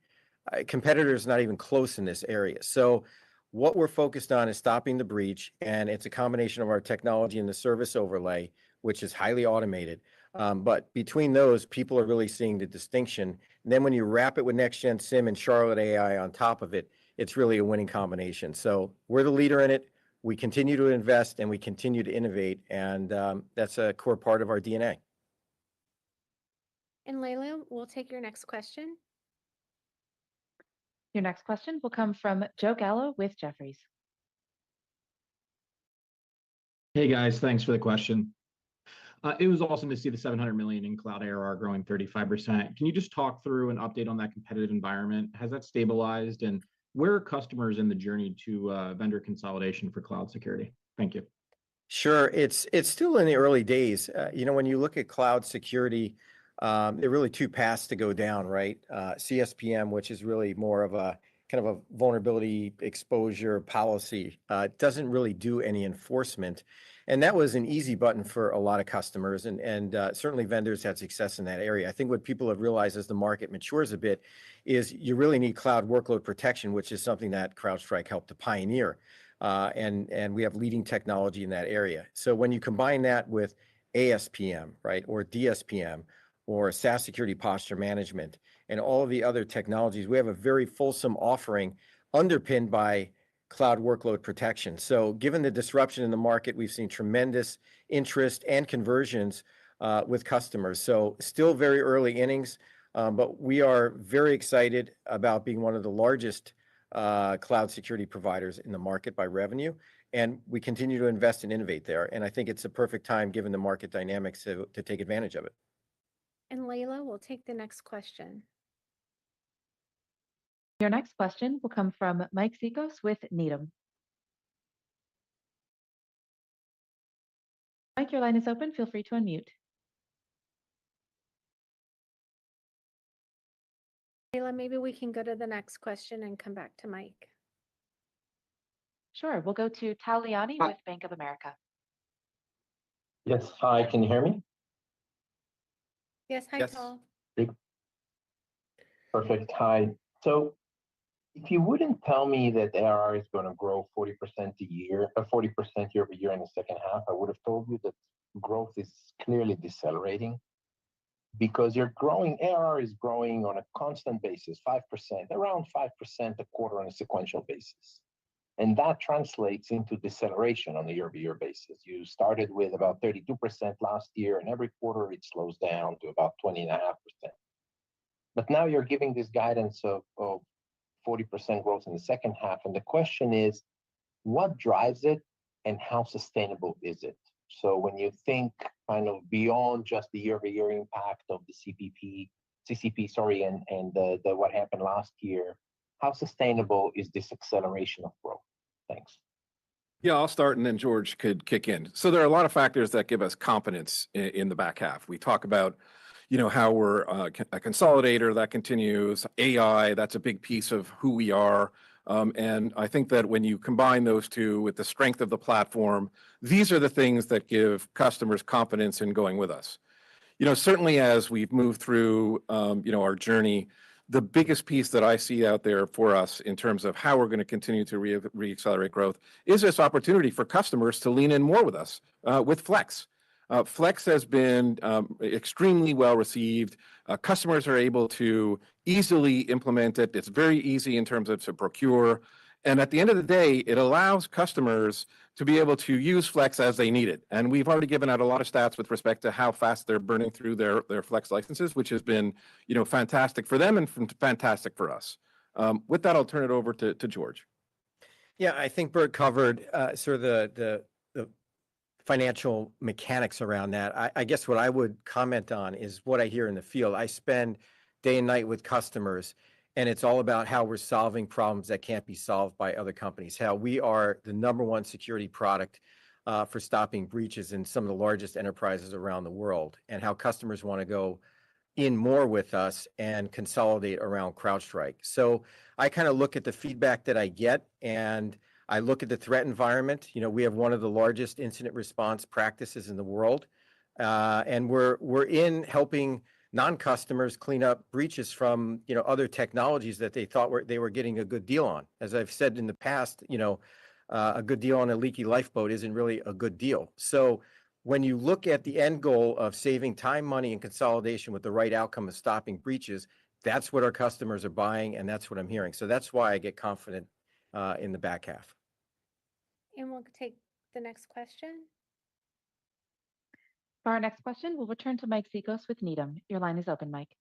Competitors not even close in this area. So what we're focused on is stopping the breach, and it's a combination of our technology and the service overlay, which is highly automated. But between those, people are really seeing the distinction. And then when you wrap it with next-gen SIM and Charlotte AI on top of it, it's really a winning combination. So we're the leader in it. We continue to invest and we continue to innovate, and that's a core part of our DNA. And Layla, we'll take your next question. Your next question will come from Joe Gallo with Jefferies. Hey guys, thanks for the question. It was awesome to see the $700 million in cloud ARR growing 35%. Can you just talk through an update on that competitive environment? Has that stabilized, and where are customers in the journey to vendor consolidation for cloud security? Thank you. Sure, it's still in the early days. When you look at cloud security, there are really two paths to go down, right? CSPM, which is really more of a kind of a vulnerability exposure policy, doesn't really do any enforcement. And that was an easy button for a lot of customers, and certainly vendors had success in that area. I think what people have realized as the market matures a bit is you really need cloud workload protection, which is something that CrowdStrike helped to pioneer. And we have leading technology in that area. So when you combine that with ASPM, right, or DSPM, or SaaS security posture management, and all of the other technologies. We have a very fulsome offering underpinned by cloud workload protection. So given the disruption in the market, we've seen tremendous interest and conversions with customers. So still very early innings, but we are very excited about being one of the largest cloud security providers in the market by revenue. And we continue to invest and innovate there. And I think it's a perfect time, given the market dynamics, to take advantage of it. And Layla, we'll take the next question. Your next question will come from Mike Cikos with Needham. Mike, your line is open. Feel free to unmute. Layla, maybe we can go to the next question and come back to Mike. Sure. We'll go to Tal Liani with Bank of America. Yes. Hi, can you hear me? Yes, hi, Yes. Tal. Perfect. Hi. So if you wouldn't tell me that ARR is going to grow 40% a year, 40% year over year in the second half, I would have told you that growth is clearly decelerating, because you're growing, ARR is growing on a constant basis, 5%, around 5% a quarter on a sequential basis. And that translates into deceleration on a year-over-year basis. You started with about 32% last year, and every quarter it slows down to about 20.5%. But now you're giving this guidance of 40% growth in the second half. And the question is, what drives it and how sustainable is it? So when you think kind of beyond just the year-over-year impact of the CCP, sorry, and the what happened last year, how sustainable is this acceleration of growth? Thanks. Yeah, I'll start and then George could kick in. So there are a lot of factors that give us confidence in the back half. We talk about, how we're a consolidator that continues, AI, that's a big piece of who we are. And I think that when you combine those two with the strength of the platform, these are the things that give customers confidence in going with us. Certainly as we've moved through, our journey, the biggest piece that I see out there for us in terms of how we're going to continue to re-accelerate growth is this opportunity for customers to lean in more with us with Flex. Flex has been extremely well received. Customers are able to easily implement it. It's very easy in terms of to procure. And at the end of the day, it allows customers to be able to use Flex as they need it. And we've already given out a lot of stats with respect to how fast they're burning through their Flex licenses, which has been, fantastic for them and fantastic for us. With that, I'll turn it over to George. Yeah, I think Bert covered sort of the financial mechanics around that. I guess what I would comment on is what I hear in the field. I spend day and night with customers, and it's all about how we're solving problems that can't be solved by other companies, how we are the #1 security product for stopping breaches in some of the largest enterprises around the world, and how customers want to go in more with us and consolidate around CrowdStrike. So I kind of look at the feedback that I get, and I look at the threat environment. We have one of the largest incident response practices in the world, and we're in helping non-customers clean up breaches from other technologies that they thought they were getting a good deal on. As I've said in the past, a good deal on a leaky lifeboat isn't really a good deal. So when you look at the end goal of saving time, money, and consolidation with the right outcome of stopping breaches, that's what our customers are buying, and that's what I'm hearing. So that's why I get confident in the back half. And we'll take the next question. For our next question, we'll return to Mike Cikos with Needham. Your line is open, Mike.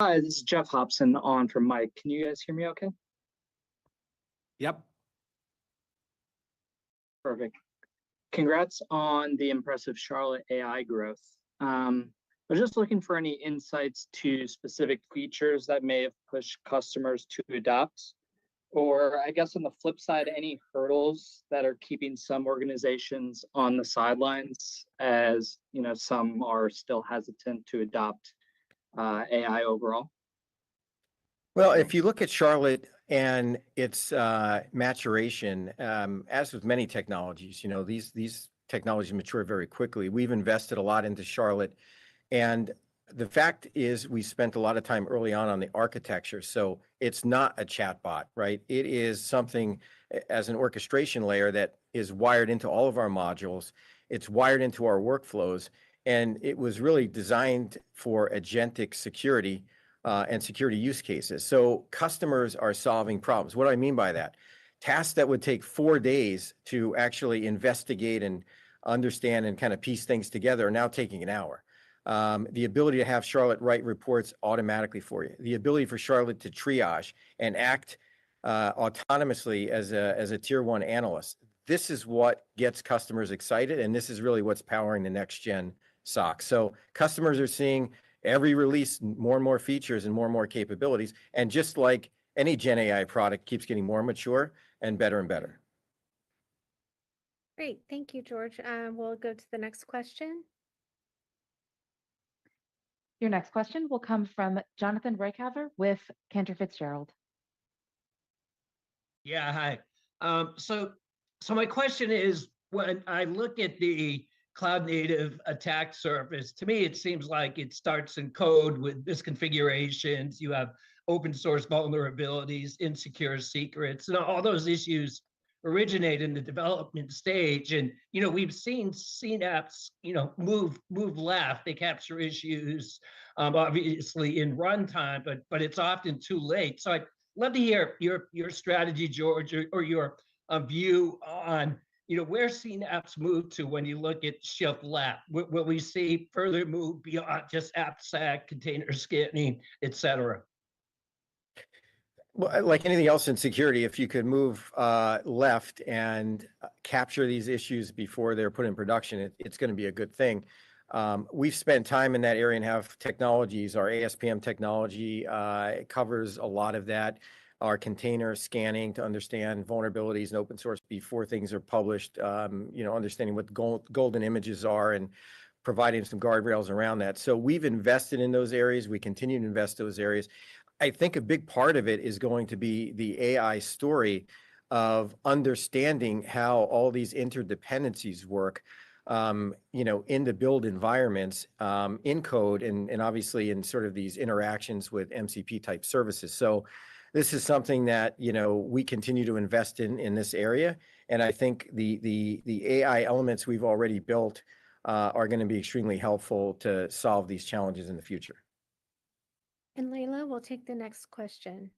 Hi, this is Jeff Hobson on for Mike. Can you guys hear me okay? Yep. Perfect. Congrats on the impressive Charlotte AI growth. I was just looking for any insights to specific features that may have pushed customers to adopt. Or I guess on the flip side, any hurdles that are keeping some organizations on the sidelines, as some are still hesitant to adopt AI overall? Well, if you look at Charlotte and its maturation, as with many technologies, these technologies mature very quickly. We've invested a lot into Charlotte, and the fact is we spent a lot of time early on the architecture. So it's not a chatbot, right? It is something as an orchestration layer that is wired into all of our modules. It's wired into our workflows. and it was really designed for agentic security and security use cases. So customers are solving problems. What do I mean by that? Tasks that would take 4 days to actually investigate and understand and kind of piece things together are now taking an hour. The ability to have Charlotte write reports automatically for you, the ability for Charlotte to triage and act autonomously as a tier one analyst. This is what gets customers excited, and this is really what's powering the next gen SOC. So customers are seeing every release more and more features and more capabilities, and just like any Gen AI product keeps getting more mature and better and better. Great, thank you, George. We'll go to the next question. Your next question will come from Jonathan Reichhaver with Cantor Fitzgerald. Yeah, hi. So my question is, when I look at the cloud native attack surface, to me, it seems like it starts in code with misconfigurations. You have open source vulnerabilities, insecure secrets, and all those issues originate in the development stage. And, we've seen CNAPPs, move left. They capture issues, obviously in runtime, but it's often too late. So I'd love to hear your strategy, George, or your view on, where CNAPPs move to when you look at shift left. Will we see further move beyond just AppSec, container scanning, et cetera? Well, like anything else in security, if you could move left and capture these issues before they're put in production, it's going to be a good thing. We've spent time in that area and have technologies. Our ASPM technology covers a lot of that. Our container scanning to understand vulnerabilities and open source before things are published, understanding what golden images are and providing some guardrails around that. So we've invested in those areas. We continue to invest in those areas. I think a big part of it is going to be the AI story of understanding how all these interdependencies work, in the build environments, in code, and obviously in sort of these interactions with MCP type services. So this is something that, we continue to invest in this area. And I think the AI elements we've already built are going to be extremely helpful to solve these challenges in the future. And Layla, we'll take the next question.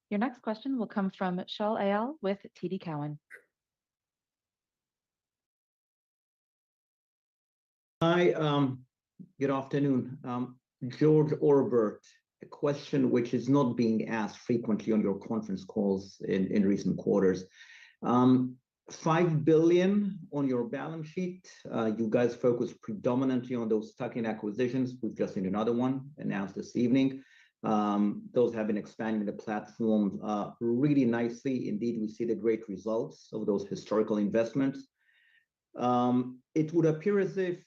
Your next question will come from Shaul Eyal with TD Cowen. Hi, good afternoon. George or Bert, a question which is not being asked frequently on your conference calls in recent quarters. $5 billion on your balance sheet. You guys focus predominantly on those tuck-in acquisitions. We've just seen another one announced this evening. Those have been expanding the platform really nicely. Indeed, we see the great results of those historical investments. It would appear as if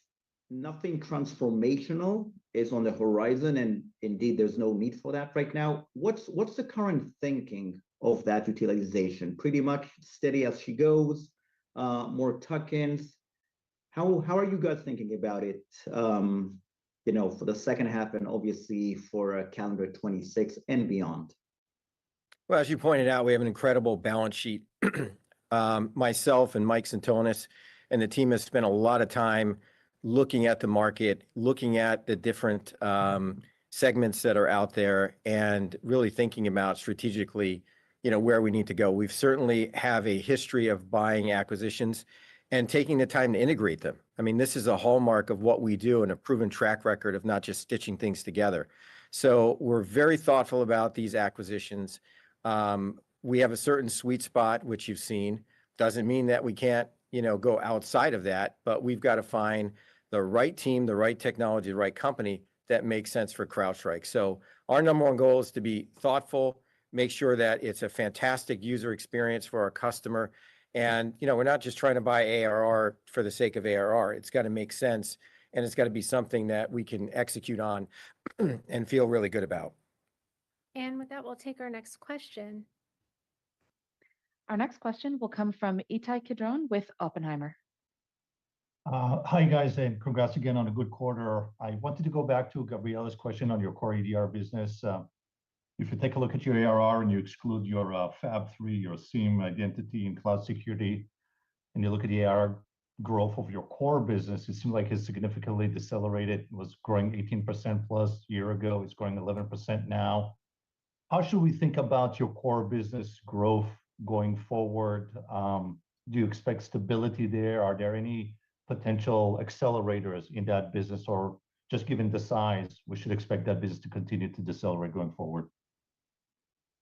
nothing transformational is on the horizon, and indeed, there's no need for that right now. What's the current thinking of that utilization? Pretty much steady as she goes, more tuck-ins. How are you guys thinking about it, for the second half and obviously for calendar 26 and beyond? Well, as you pointed out, we have an incredible balance sheet. Myself and Mike Santonis and the team has spent a lot of time looking at the market, looking at the different segments that are out there, and really thinking about strategically, where we need to go. We've certainly have a history of buying acquisitions and taking the time to integrate them. I mean, this is a hallmark of what we do and a proven track record of not just stitching things together. So we're very thoughtful about these acquisitions. We have a certain sweet spot, which you've seen. Doesn't mean that we can't, go outside of that, but we've got to find the right team, the right technology, the right company that makes sense for CrowdStrike. So our number one goal is to be thoughtful, make sure that it's a fantastic user experience for our customer. And, we're not just trying to buy ARR for the sake of ARR. It's got to make sense, and it's got to be something that we can execute on and feel really good about. And with that, we'll take our next question. Our next question will come from Ittai Kidron with Oppenheimer. Hi, guys, and congrats again on a good quarter. I wanted to go back to Gabriela's question on your core EDR business. If you take a look at your ARR and you exclude your Fab3, your SIEM identity and cloud security, and you look at the ARR growth of your core business, it seems like it's significantly decelerated. It was growing 18% plus a year ago. It's growing 11% now. How should we think about your core business growth going forward? Do you expect stability there? Are there any potential accelerators in that business, or just given the size, we should expect that business to continue to decelerate going forward?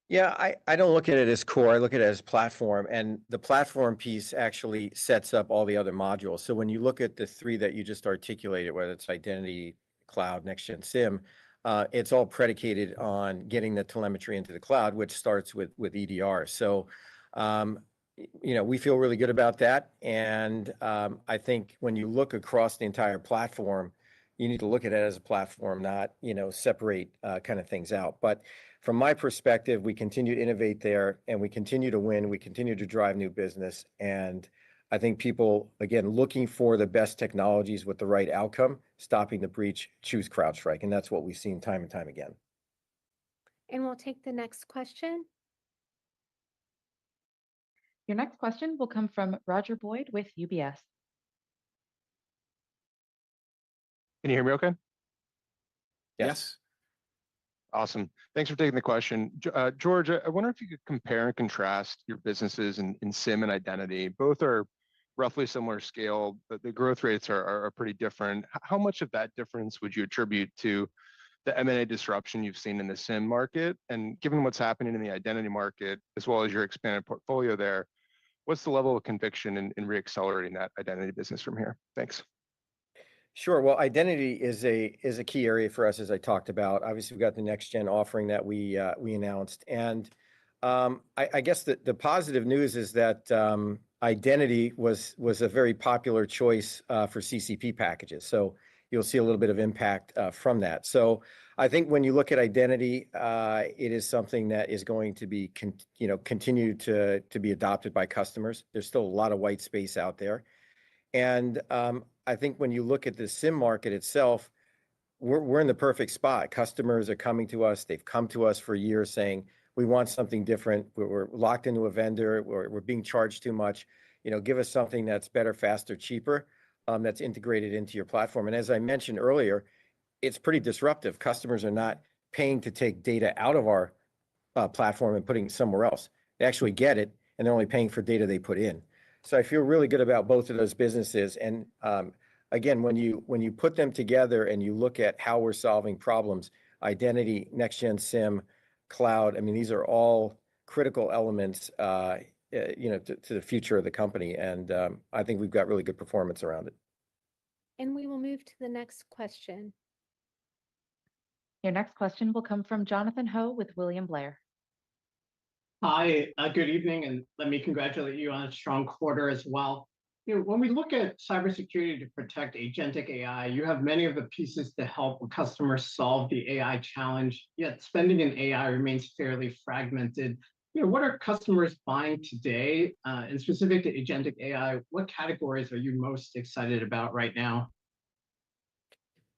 Yeah, I don't look at it as core. I look at it as platform, and the platform piece actually sets up all the other modules. So when you look at the three that you just articulated, whether it's identity, cloud, next-gen SIEM, it's all predicated on getting the telemetry into the cloud, which starts with EDR. So, we feel really good about that. And I think when you look across the entire platform, you need to look at it as a platform, not, separate kind of things out. But from my perspective, we continue to innovate there, and we continue to win. We continue to drive new business. And I think people, again, looking for the best technologies with the right outcome, stopping the breach, choose CrowdStrike. And that's what we've seen time and time again. And we'll take the next question. Your next question will come from Roger Boyd with UBS. Can you hear me okay? Yes. Awesome. Thanks for taking the question. George, I wonder if you could compare and contrast your businesses in SIM and identity. Both are roughly similar scale, but the growth rates are pretty different. How much of that difference would you attribute to the M&A disruption you've seen in the SIM market? And given what's happening in the identity market, as well as your expanded portfolio there, what's the level of conviction in reaccelerating that identity business from here? Thanks. Sure. Well, identity is a key area for us, as I talked about. Obviously, we've got the next gen offering that we announced, and I guess the positive news is that identity was a very popular choice for CCP packages. So you'll see a little bit of impact from that. So I think when you look at identity, it is something that is going to be continue to be adopted by customers. There's still a lot of white space out there, and I think when you look at the SIM market itself, we're in the perfect spot. Customers are coming to us. They've come to us for years saying, we want something different. We're locked into a vendor. We're being charged too much. Give us something that's better, faster, cheaper, that's integrated into your platform. And as I mentioned earlier, it's pretty disruptive. Customers are not paying to take data out of our platform and putting it somewhere else. They actually get it, and they're only paying for data they put in. So I feel really good about both of those businesses. And again, when you put them together and you look at how we're solving problems, identity, next-gen SIM, cloud, I mean, these are all critical elements, to the future of the company. And I think we've got really good performance around it. And we will move to the next question. Your next question will come from Jonathan Ho with William Blair. Hi, good evening, and let me congratulate you on a strong quarter as well. When we look at cybersecurity to protect agentic AI, you have many of the pieces to help customers solve the AI challenge, yet spending in AI remains fairly fragmented. What are customers buying today? And specific to agentic AI, what categories are you most excited about right now?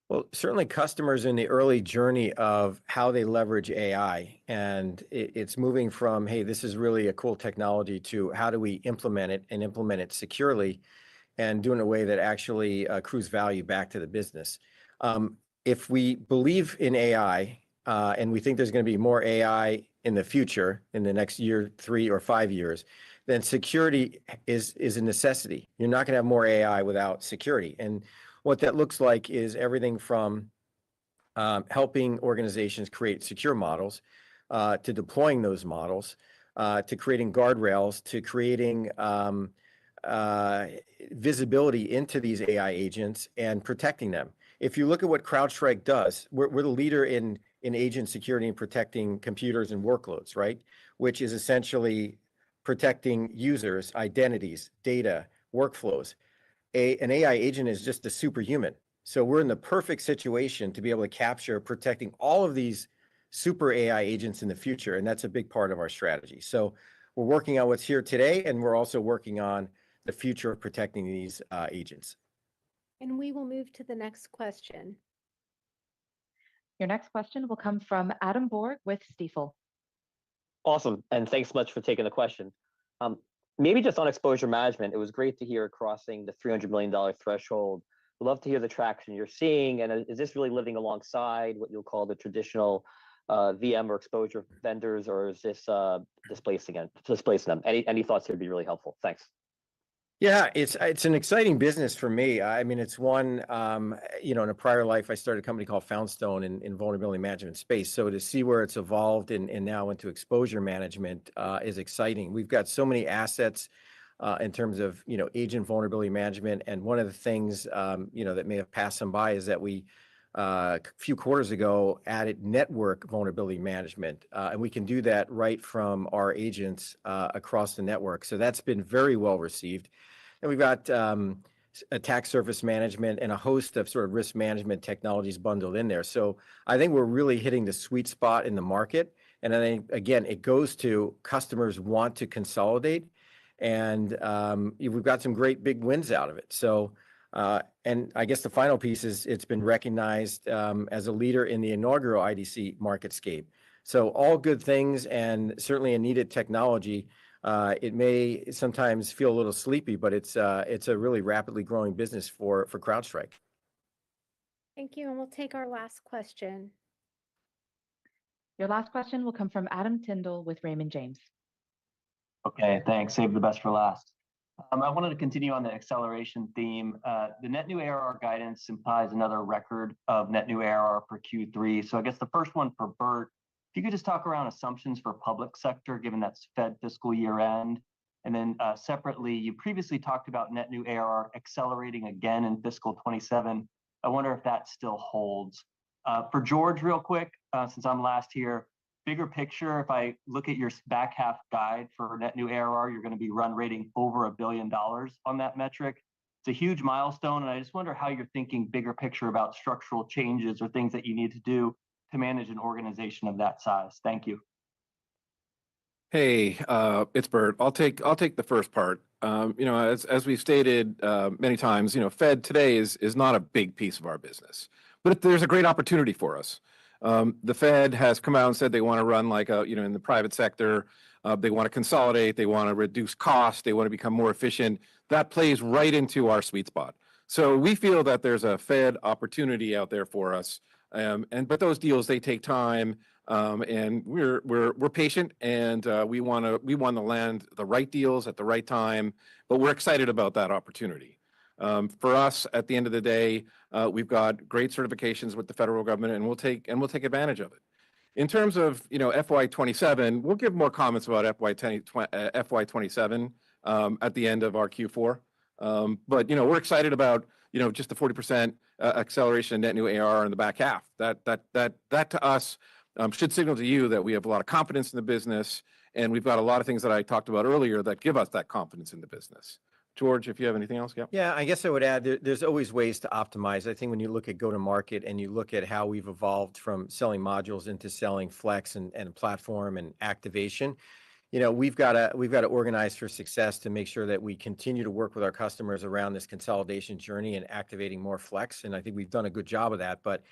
Well, certainly customers in the early journey of how they leverage AI, and it's moving from, hey, this is really a cool technology, to how do we implement it and implement it securely and do it in a way that actually accrues value back to the business. If we believe in AI, and we think there's going to be more AI in the future, in the next year, 3 or 5 years, then security is a necessity. You're not going to have more AI without security. And what that looks like is everything from helping organizations create secure models, to deploying those models, to creating guardrails, to creating visibility into these AI agents and protecting them. If you look at what CrowdStrike does, we're the leader in agent security and protecting computers and workloads, right? Which is essentially protecting users, identities, data, workflows. An AI agent is just a superhuman. So we're in the perfect situation to be able to capture protecting all of these super AI agents in the future. And that's a big part of our strategy. So we're working on what's here today, and we're also working on the future of protecting these agents. And we will move to the next question. Your next question will come from Adam Borg with Stifel. Awesome. And thanks so much for taking the question. Maybe just on exposure management, it was great to hear crossing the $300 million threshold. We'd love to hear the traction you're seeing. And is this really living alongside what you'll call the traditional VM or exposure vendors, or is this displacing them? Any thoughts here would be really helpful. Thanks. Yeah, it's an exciting business for me. I mean, it's one, in a prior life, I started a company called Foundstone in vulnerability management space. So to see where it's evolved and now into exposure management is exciting. We've got so many assets in terms of, agent vulnerability management. And one of the things, that may have passed some by is that we, a few quarters ago, added network vulnerability management. And we can do that right from our agents across the network. So that's been very well received. And we've got attack surface management and a host of sort of risk management technologies bundled in there. So I think we're really hitting the sweet spot in the market. And I think, again, it goes to customers want to consolidate. And we've got some great big wins out of it. So, and I guess the final piece is it's been recognized as a leader in the inaugural IDC MarketScape. So all good things and certainly a needed technology. It may sometimes feel a little sleepy, but it's a really rapidly growing business for CrowdStrike. Thank you, and we'll take our last question. Your last question will come from Adam Tindall with Raymond James. Okay, thanks. Save the best for last. I wanted to continue on the acceleration theme. The net new ARR guidance implies another record of net new ARR for Q3. So I guess the first one for Burt, if you could just talk around assumptions for public sector, given that's Fed fiscal year end. And then separately, you previously talked about net new ARR accelerating again in fiscal 27. I wonder if that still holds. For George, real quick, since I'm last here, bigger picture, if I look at your back half guide for net new ARR, you're going to be run rating over $1 billion on that metric. It's a huge milestone, and I just wonder how you're thinking bigger picture about structural changes or things that you need to do to manage an organization of that size. Thank you. Hey, it's Burt. I'll take the first part. As we've stated many times, Fed today is not a big piece of our business, but there's a great opportunity for us. The Fed has come out and said they want to run like in the private sector. They want to consolidate. They want to reduce costs. They want to become more efficient. That plays right into our sweet spot. So we feel that there's a Fed opportunity out there for us. But those deals, they take time, and we're patient, and we want to land the right deals at the right time. But we're excited about that opportunity. For us, at the end of the day, we've got great certifications with the federal government, and we'll take advantage of it. In terms of FY27, we'll give more comments about FY27 at the end of our Q4. But we're excited about just the 40% acceleration in net new ARR in the back half. That to us should signal to you that we have a lot of confidence in the business, and we've got a lot of things that I talked about earlier that give us that confidence in the business. George, if you have anything else, yeah. Yeah, I guess I would add there's always ways to optimize. I think when you look at go-to-market and you look at how we've evolved from selling modules into selling Flex and platform and activation, we've got to organize for success to make sure that we continue to work with our customers around this consolidation journey and activating more Flex. And I think we've done a good job of that. But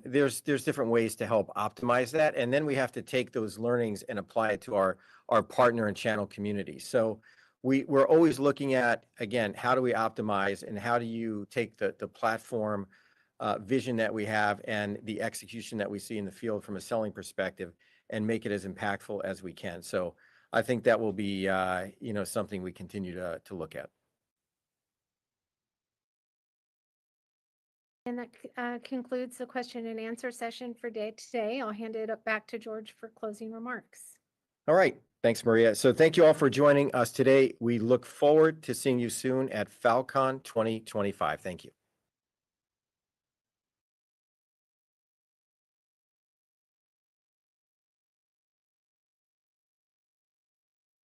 there's different ways to help optimize that, and then we have to take those learnings and apply it to our partner and channel community. So we're always looking at, again, how do we optimize and how do you take the platform vision that we have and the execution that we see in the field from a selling perspective and make it as impactful as we can. So I think that will be something we continue to look at. And that concludes the question and answer session for today. I'll hand it back to George for closing remarks. All right. Thanks, Maria. So thank you all for joining us today. We look forward to seeing you soon at Falcon 2025. Thank you.